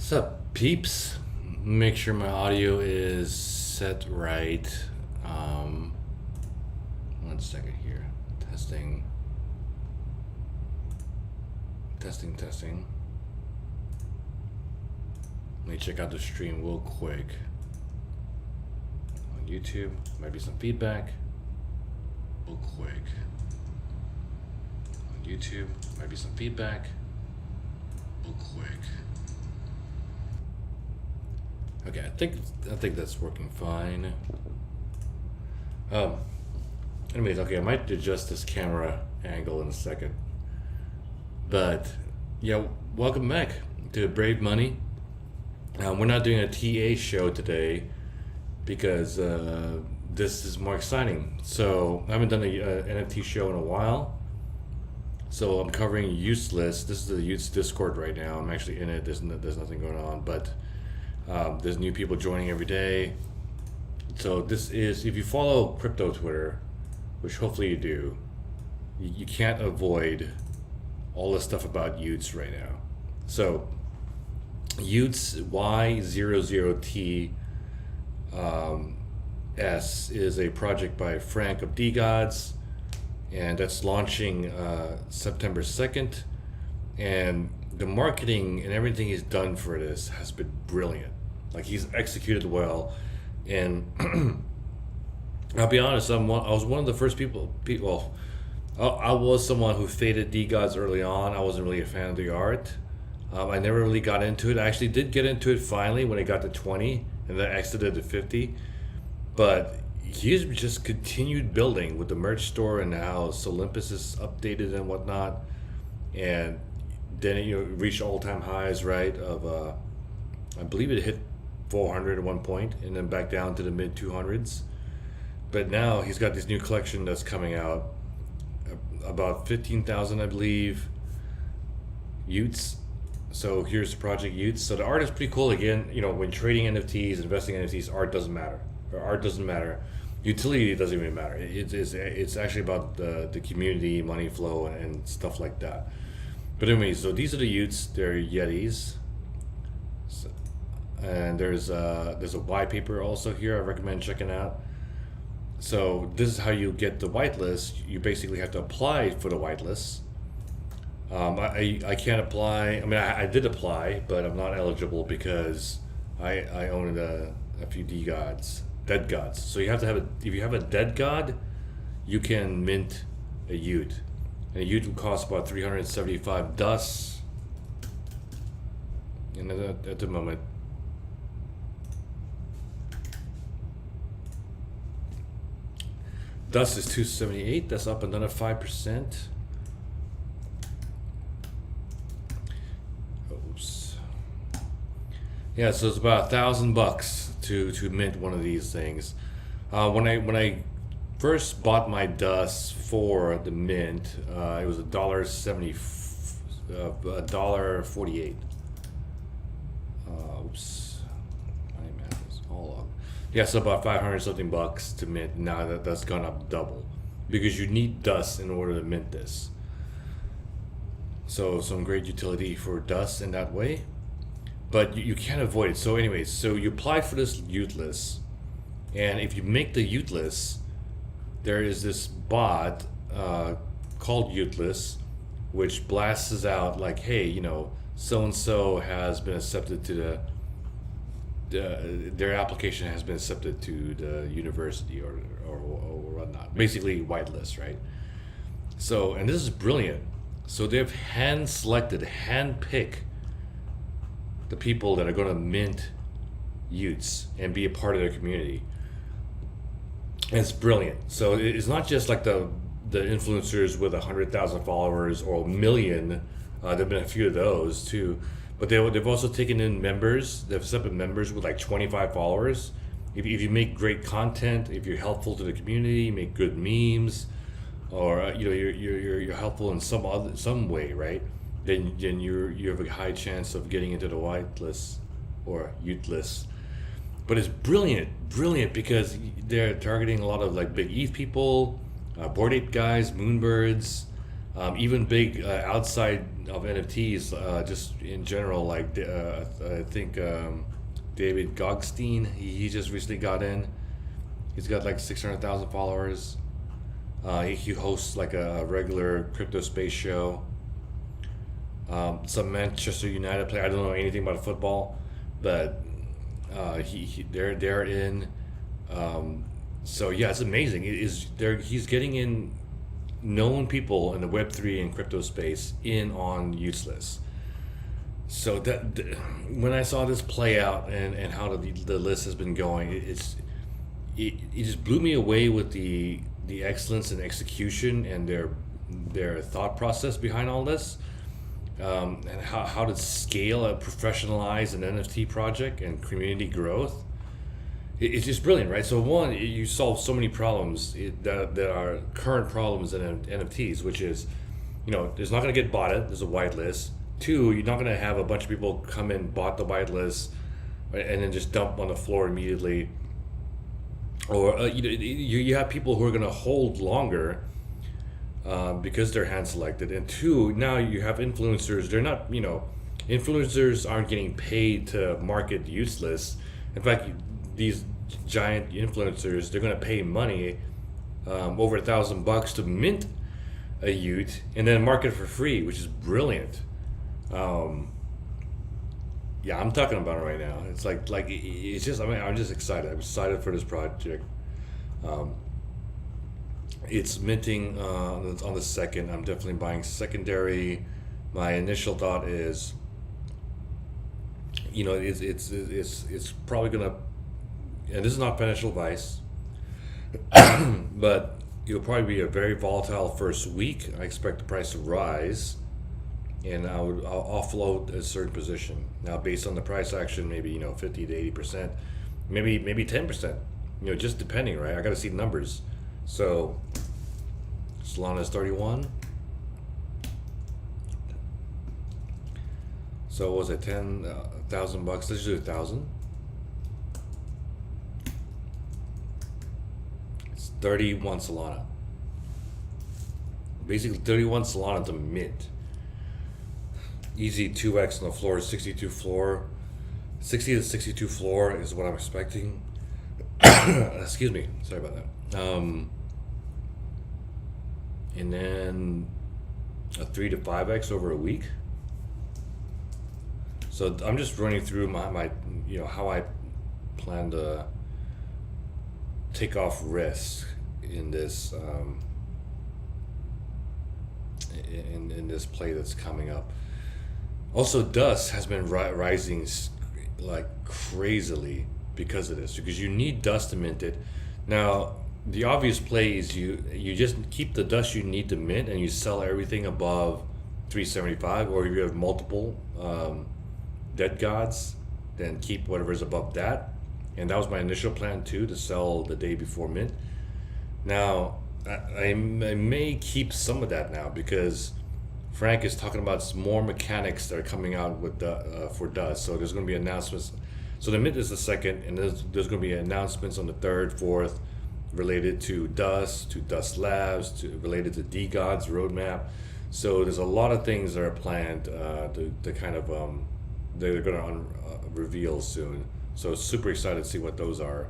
What's up, peeps? Make sure my audio is set right. Um, 1 second here. Testing. Testing. Let me check out the stream real quick. On YouTube, might be some feedback. Real quick. On YouTube, might be some feedback. Real quick. Okay, I think that's working fine. Anyways, okay, I might adjust this camera angle in a second. But yeah, welcome back to Brave Money. We're not doing a TA show today because this is more exciting. So I haven't done a NFT show in a while. So I'm covering Useless. This is the Utes Discord right now. I'm actually in it. There's nothing going on, but there's new people joining every day. So this is, if you follow crypto Twitter, which hopefully you do, you can't avoid all the stuff about Utes right now. So Utes y00ts is a project by Frank of DeGods, and that's launching September 2nd. And the marketing and everything he's done for this has been brilliant. Like, he's executed well, and I'll be honest, I was one of the first people. I was someone who faded DeGods early on. I wasn't really a fan of the art. I never really got into it. I actually did get into it finally when it got to 20, and then exited to 50. But he's just continued building with the merch store and how Olympus is updated and whatnot, and then it reached all-time highs, right? Of I believe it hit 400 at one point, and then back down to the mid 200s. But now he's got this new collection that's coming out, about 15,000, I believe, Utes. So here's the Project Utes. So the art is pretty cool. Again, when trading NFTs, investing in NFTs, art doesn't matter. Art doesn't matter. Utility doesn't even matter. It's actually about the community, money flow, and stuff like that. But anyways, so these are the Utes. They're Yetis. So, and there's a white paper also here I recommend checking out. So this is how you get the whitelist. You basically have to apply for the whitelist. I can't apply. I mean, I did apply, but I'm not eligible because I own a few dead gods. So you have to have if you have a dead god, you can mint a Ute. And a Ute will cost about 375 dust. And at the moment, dust is 278. That's up another 5%. Oops. Yeah, so it's about $1,000 to mint one of these things. When I first bought my dust for the mint, it was $1.48. Oops, my math is all up. Yeah, so about 500 something bucks to mint. Now that's gone up double, because you need dust in order to mint this. So some great utility for dust in that way, but you can't avoid it. So anyways, so you apply for this Ute list, and if you make the Ute list, there is this bot called Ute list, which blasts out like, hey, so and so has been accepted to their application has been accepted to the university or whatnot. Basically, whitelist, right? So, and this is brilliant. So they've hand-picked the people that are going to mint Utes and be a part of their community. And it's brilliant. So it's not just like the influencers with 100,000 followers or a million. There've been a few of those too, but they've also taken in members. They've set up members with like 25 followers. If you make great content, if you're helpful to the community, make good memes, or you're helpful in some way, right? Then you have a high chance of getting into the whitelist or Ute list. But it's brilliant because they're targeting a lot of like big ETH people, Bored Ape guys, Moonbirds, Even big outside of NFTs, just in general, like I think David Gogstein, he just recently got in. He's got like 600,000 followers. He hosts like a regular crypto space show. Some Manchester United player. I don't know anything about football, but they're in. So yeah, it's amazing. It is there. He's getting in known people in the Web3 and crypto space in on Useless. So when I saw this play out and how the list has been going, it just blew me away with the excellence and execution and their thought process behind all this, and how to scale and professionalize an NFT project and community growth. It's just brilliant, right? So one, you solve so many problems that are current problems in NFTs, which is, there's not going to get botted. There's a whitelist. Two, you're not going to have a bunch of people come in, bought the whitelist, right, and then just dump on the floor immediately. Or you have people who are going to hold longer because they're hand selected. And two, now you have influencers. They're not, influencers aren't getting paid to market Useless. In fact, these giant influencers, they're going to pay money, over $1,000 to mint a Ute and then market for free, which is brilliant. Yeah, I'm talking about it right now. It's it's just, I'm just excited. I'm excited for this project. It's minting on the 2nd. I'm definitely buying secondary. My initial thought is, it's probably gonna, and this is not financial advice, but it'll probably be a very volatile first week. I expect the price to rise, and I'll offload a certain position. Now, based on the price action, maybe 50 to 80%, maybe 10%. Just depending, right? I got to see the numbers. So, Solana's 31. So what was it, $10,000? Let's do 1,000. It's 31 Solana. Basically, 31 Solana to mint. Easy 2x on the floor, 62 floor. 60 to 62 floor is what I'm expecting. Excuse me, sorry about that. And then a 3 to 5x over a week. So I'm just running through my how I plan to take off risk in this in this play that's coming up. Also, dust has been rising like crazily because of this, because you need dust to mint it. Now, the obvious play is you just keep the dust you need to mint and you sell everything above 375, or if you have multiple DeGods, then keep whatever's above that. And that was my initial plan too, to sell the day before mint. Now, I may keep some of that now, because Frank is talking about some more mechanics that are coming out with for dust. So there's going to be announcements. So the mint is the 2nd, and there's going to be announcements on the 3rd, 4th, related to Dust Labs, related to DeGods roadmap. So there's a lot of things that are planned to kind of they're going to reveal soon. So super excited to see what those are.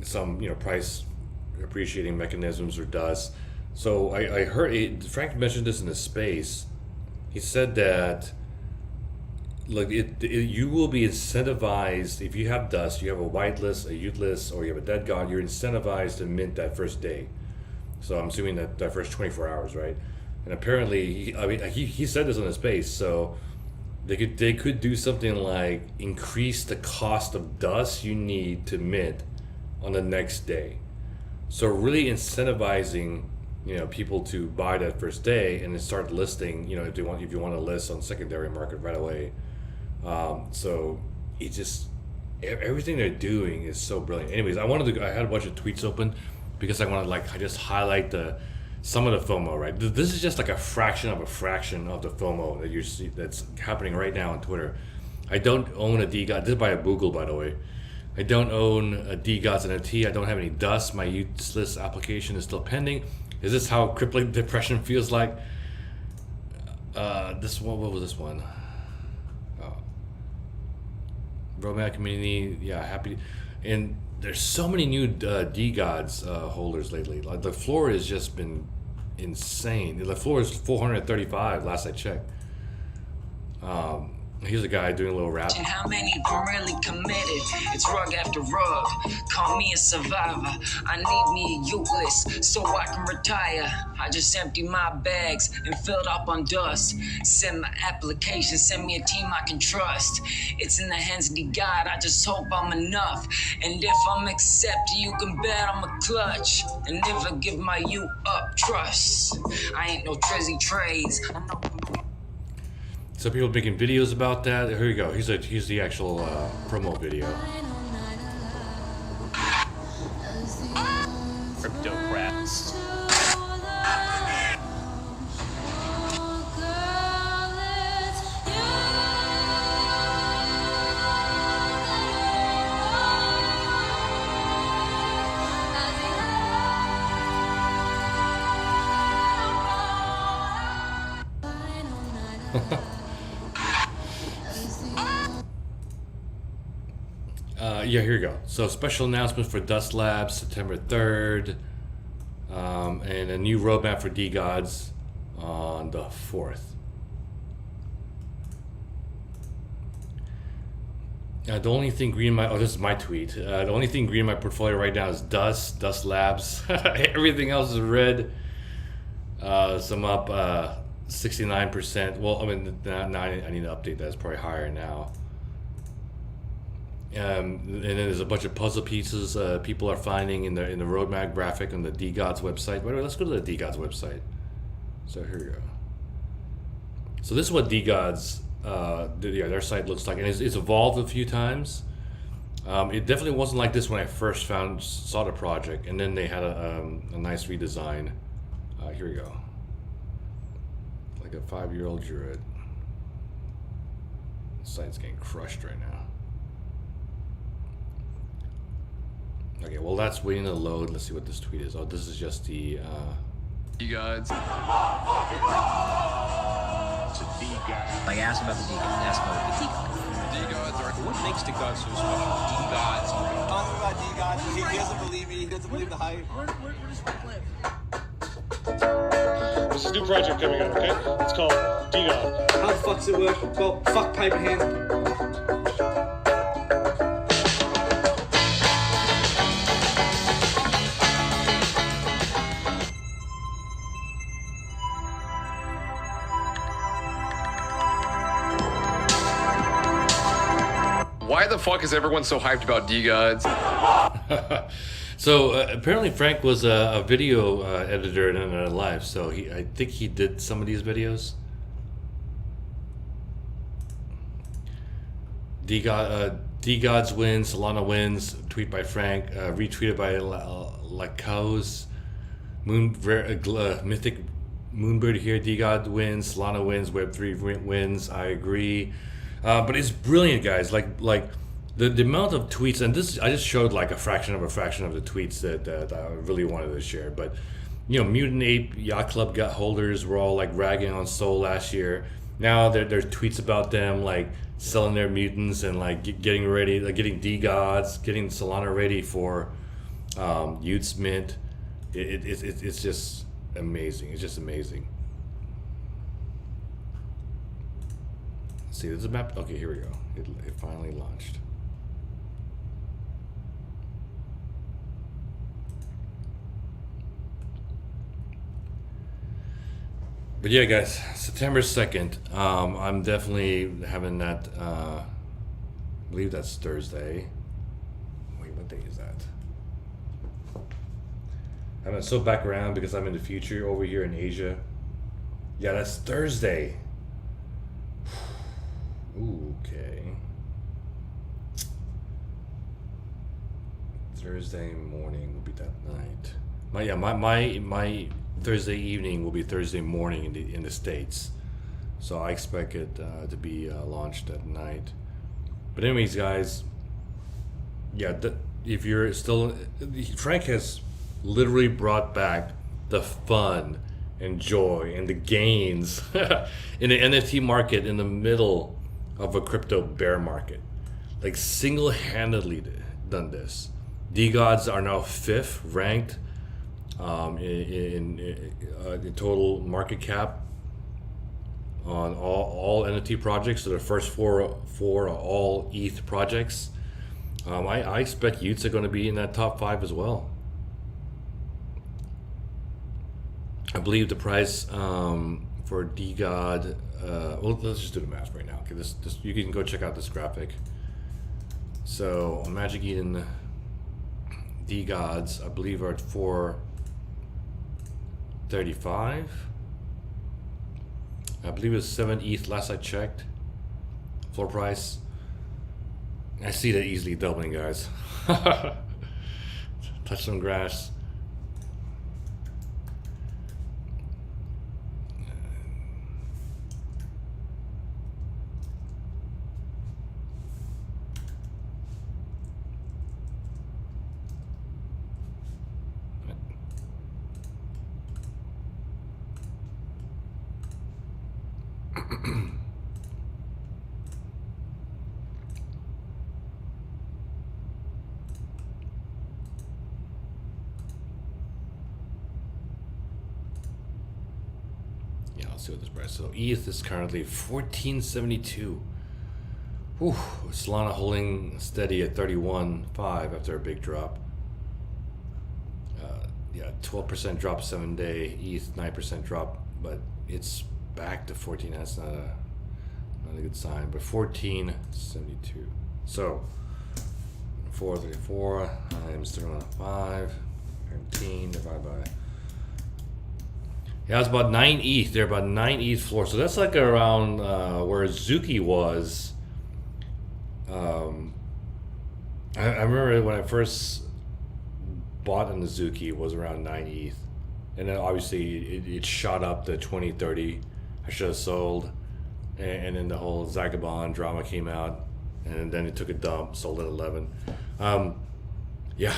Some price appreciating mechanisms or dust. So I heard Frank mentioned this in the space. He said that you will be incentivized if you have dust, you have a whitelist, a Uteless, or you have a DeGod. You're incentivized to mint that first day. So I'm assuming that first 24 hours, right? And apparently, he said this on the space. So they could do something like increase the cost of dust you need to mint on the next day. So really incentivizing people to buy that first day and then start listing, if you want to list on secondary market right away. So it just, everything they're doing is so brilliant. Anyways, I had a bunch of tweets open because I want to I just highlight some of the FOMO, right? This is just like a fraction of the FOMO that you see that's happening right now on Twitter. I don't own a DeGod. This is by a Google, by the way. I don't own a DeGods NFT. I don't have any dust. My Useless application is still pending. Is this how crippling depression feels like? This one, what was this one? Roadmap community, yeah, happy. And there's so many new DeGods holders lately. Like the floor has just been insane. The floor is 435 last I checked. Here's a guy doing a little rap. And how many of them really committed? It's rug after rug. Call me a survivor. I need me a useless so I can retire. I just empty my bags and filled up on dust. Send my application, send me a team I can trust. It's in the hands of the God. I just hope I'm enough. And if I'm accepted, you can bet I'm a clutch. And never give my you up trust. I ain't no Trizzy trades. I'm no. Some people making videos about that. Here you go. Here's the actual promo video. Cryptocrats. Yeah, here you go. So special announcement for Dust Labs, September 3rd, and a new roadmap for DeGods on the 4th. The only thing green in my, this is my tweet. The only thing green in my portfolio right now is Dust Labs. Everything else is red. Some up 69%. Well, I mean, now I need to update that. It's probably higher now. And then there's a bunch of puzzle pieces people are finding in the roadmap graphic on the DeGods website. By the way, let's go to the DeGods website. So here we go. So this is what DeGods, their site looks like, and it's evolved a few times. It definitely wasn't like this when I first saw the project, and then they had a nice redesign. Here we go. Like a 5-year-old druid. The site's getting crushed right now. Okay, well that's waiting to load. Let's see what this tweet is. Oh, this is just the DeGods. Like, ask about the DeGods. Ask about the DeGods. DeGods are. What makes DeGods so special? DeGods. Talk about DeGods. He doesn't believe me. He doesn't believe the hype. Where does Frank live? There's this new project coming out, okay? It's called DeGods. How the fuck's it work? Well, fuck pipe in hand. Why the fuck is everyone so hyped about DeGods? So apparently Frank was a video editor in another life, so I think he did some of these videos. DeGods wins, Solana wins, tweet by Frank, retweeted by Lacaus, Mythic Moonbird here, DeGod wins, Solana wins, Web3 wins, I agree. But it's brilliant, guys. Like the amount of tweets, and this I just showed like a fraction of the tweets that I really wanted to share. But you know, Mutant Ape Yacht Club holders were all like ragging on Sol last year. Now there's tweets about them like selling their mutants and like getting ready, like getting DeGods, getting Solana ready for y00ts mint. It's just amazing. It's just amazing. See, there's a map. Okay, here we go. It finally launched. But yeah, guys, September 2nd. I'm definitely having that. I believe that's Thursday. Wait, what day is that? I'm so back around because I'm in the future over here in Asia. Yeah, that's Thursday. Ooh, okay. Thursday morning will be that night. My Thursday evening will be Thursday morning in the States, so I expect it to be launched at night. But anyways, guys, yeah, if you're still, Frank has literally brought back the fun and joy and the gains in the NFT market in the middle of a crypto bear market. Like single-handedly done this. DeGods are now 5th ranked in total market cap on all NFT projects. So the first four are all ETH projects. I expect y00ts are going to be in that top 5 as well. I believe the price for DeGod. Well, let's just do the math right now. Okay, this you can go check out this graphic. So Magic Eden DeGods, I believe, are at 435. I believe it's 7 ETH last I checked. Floor price. I see that easily doubling, guys. Touch some grass. Yeah, I'll see what this price. So ETH is currently 1472. Whew, Solana holding steady at 31.5 after a big drop. Yeah, 12% drop 7-day. ETH 9% drop, but it's back to 14. That's not a good sign. But 1472. So 434 times 3.5, 13 divided by. Yeah, it's about 9 ETH. They're about 9 ETH floor. So that's like around where Zuki was. I remember when I first bought in the Zuki was around 9 ETH. And then obviously it shot up to 20, 30. I should have sold. And then the whole Zagabond drama came out. And then it took a dump, sold at 11. Yeah.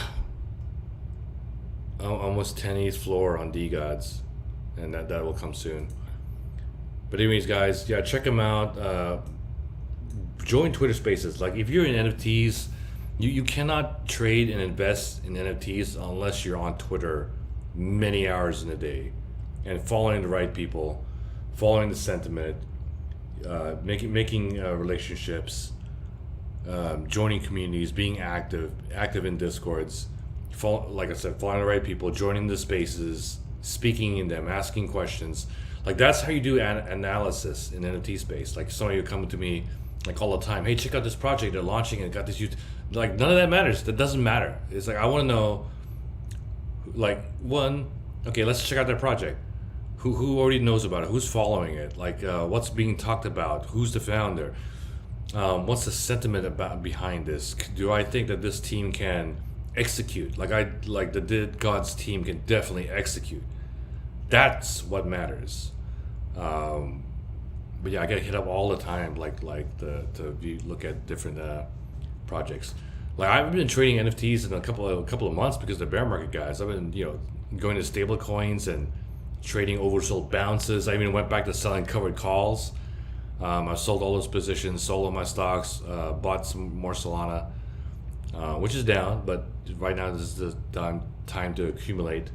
Almost 10 ETH floor on DeGods. And that will come soon. But anyways, guys, yeah, check them out. Join Twitter Spaces. Like, if you're in NFTs, you cannot trade and invest in NFTs unless you're on Twitter many hours in a day and following the right people, following the sentiment, making relationships, joining communities, being active in Discords. Like I said, following the right people, joining the spaces, speaking in them, asking questions. Like, that's how you do analysis in NFT space. Like, some of you come to me like all the time, hey, check out this project they're launching and got this youth. Like, none of that matters. That doesn't matter. It's like, I want to know, like, one, okay, let's check out their project. Who already knows about it? Who's following it? Like, what's being talked about? Who's the founder? What's the sentiment behind this? Do I think that this team can execute? Like the DeGods team can definitely execute. That's what matters. But yeah, I get hit up all the time, look at different projects. Like, I've been trading NFTs in a couple of months because of the bear market, guys. I've been going to stable coins and trading oversold bounces. I even went back to selling covered calls. I sold all those positions, sold all my stocks, bought some more Solana, which is down, but right now this is the time to accumulate.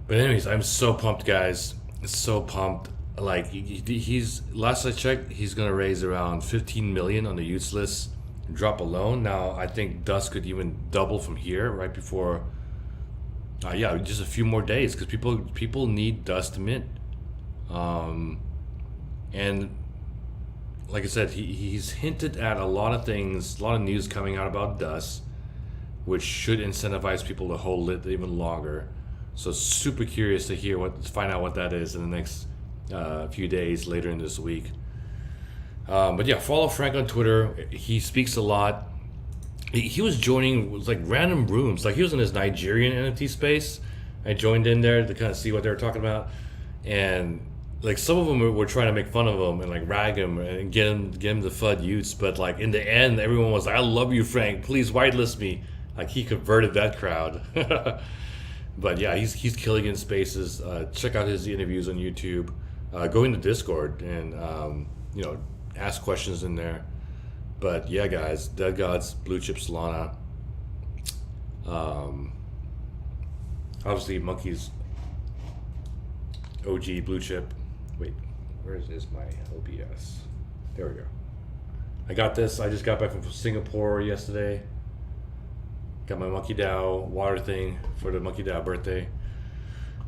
But anyways, I'm so pumped, guys. So pumped. Like, he's last I checked, he's gonna raise around 15 million on the y00ts list drop alone. Now I think dust could even double from here right before. Yeah, just a few more days, because people need dust to mint. And like I said, he's hinted at a lot of things, a lot of news coming out about dust, which should incentivize people to hold it even longer. So super curious to find out what that is in the next few days later in this week. But yeah, follow Frank on Twitter. He speaks a lot. He was joining like random rooms. Like, he was in his Nigerian NFT space. I joined in there to kind of see what they were talking about, and like some of them were trying to make fun of him and like rag him and get him to FUD y00ts. But like, in the end, everyone was like, "I love you, Frank. Please whitelist me." Like, he converted that crowd. But yeah, he's killing in spaces. Check out his interviews on YouTube. Go into Discord and you know, ask questions in there. But yeah, guys, DeGods, Blue Chip Solana. Obviously, Monkey's OG Blue Chip. Wait, where is my OBS? There we go. I got this. I just got back from Singapore yesterday. Got my Monkey DAO water thing for the Monkey DAO birthday.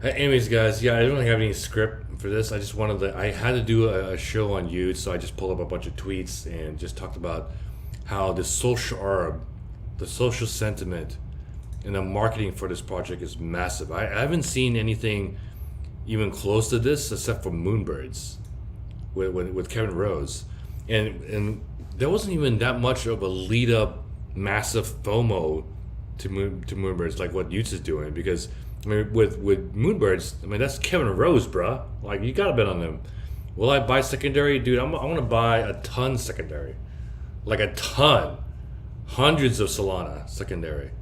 Anyways, guys, yeah, I don't have any script for this. I just wanted to. I had to do a show on YouTube, so I just pulled up a bunch of tweets and just talked about how the social arb, the social sentiment, and the marketing for this project is massive. I haven't seen anything even close to this except for Moonbirds with Kevin Rose, and there wasn't even that much of a lead up massive FOMO to Moonbirds like what y00ts is doing, because I mean with Moonbirds, I mean that's Kevin Rose, bruh. Like, you gotta bet on them. Will I buy secondary? Dude, I want to buy a ton secondary, like a ton, hundreds of Solana secondary.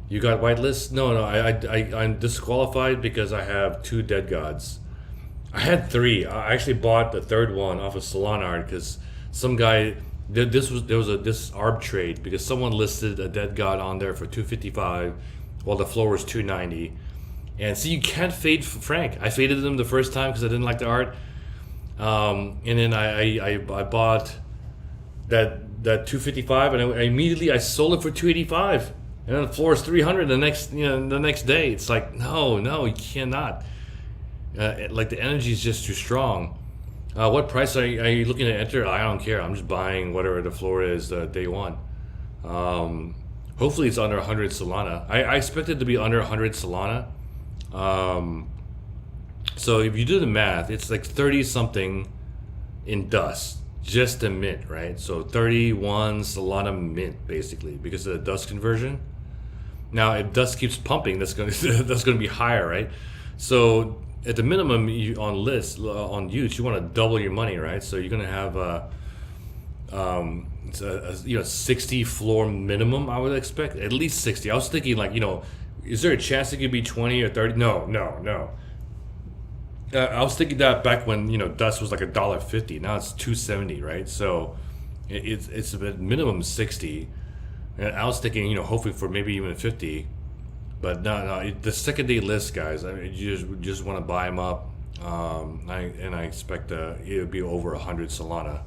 You got whitelist? No, I'm disqualified because I have 2 DeGods. I had 3. I actually bought the 3rd one off of Solana because some guy, there was this arb trade because someone listed a DeGod on there for 255 while the floor was 290. And see, you can't fade Frank. I faded him the first time because I didn't like the art. And then I bought that 255 and I immediately sold it for 285. And then the floor is 300 the next day. It's like, no, you cannot. Like, the energy is just too strong. What price are you looking to enter? I don't care. I'm just buying whatever the floor is day one. Hopefully it's under 100 Solana. I expect it to be under 100 Solana. So if you do the math, it's like 30 something in dust, just a mint, right? So 31 Solana mint basically because of the dust conversion. Now, if dust keeps pumping, that's going to be higher, right? So at the minimum, on y00ts, you want to double your money, right? So you're going to have a 60 floor minimum. I would expect at least 60. I was thinking, like, is there a chance it could be 20 or 30? No. I was thinking that back when dust was like $1.50. Now it's $2.70, right? So it's a minimum 60. And I was thinking, hoping for maybe even 50, but no. The second day list, guys. I mean, you just want to buy them up. I expect it'll be over 100 Solana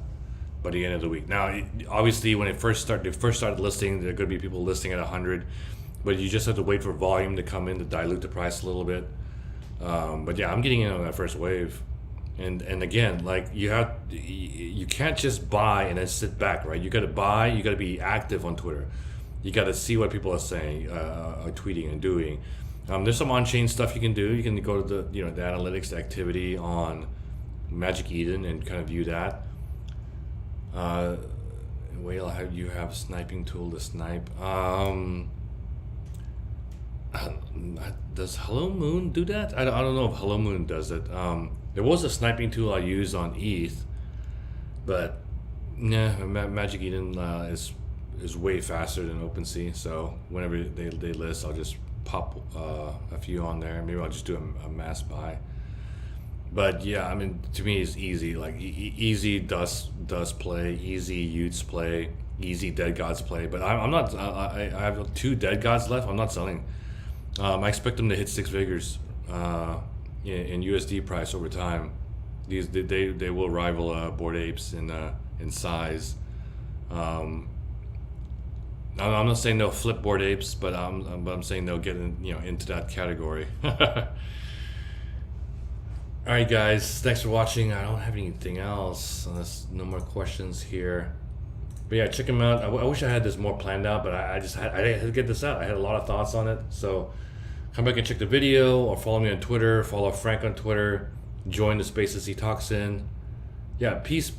by the end of the week. Now, obviously, when they first started listing, there are going to be people listing at 100, but you just have to wait for volume to come in to dilute the price a little bit. But yeah, I'm getting in on that first wave. And again, like, you can't just buy and then sit back, right? You got to buy. You got to be active on Twitter. You got to see what people are saying, are tweeting and doing. There's some on-chain stuff you can do. You can go to the the analytics, the activity on Magic Eden and kind of view that. Whale, you have sniping tool to snipe. Does Hello Moon do that? I don't know if Hello Moon does it. There was a sniping tool I used on ETH, but nah, Magic Eden is way faster than OpenSea. So whenever they list, I'll just pop a few on there. Maybe I'll just do a mass buy. But yeah, I mean, to me, it's easy. Like easy dust play, easy y00ts play, easy DeGods play. But I'm not. I have 2 DeGods left. I'm not selling. I expect them to hit 6 figures in USD price over time. They will rival Bored Apes in size. I'm not saying they'll flip Bored Apes, but I'm saying they'll get into that category. All right, guys, thanks for watching. I don't have anything else unless no more questions here. But yeah, check them out. I wish I had this more planned out, but I had to get this out. I had a lot of thoughts on it. So come back and check the video, or follow me on Twitter. Follow Frank on Twitter. Join the spaces he talks in. Yeah, peace.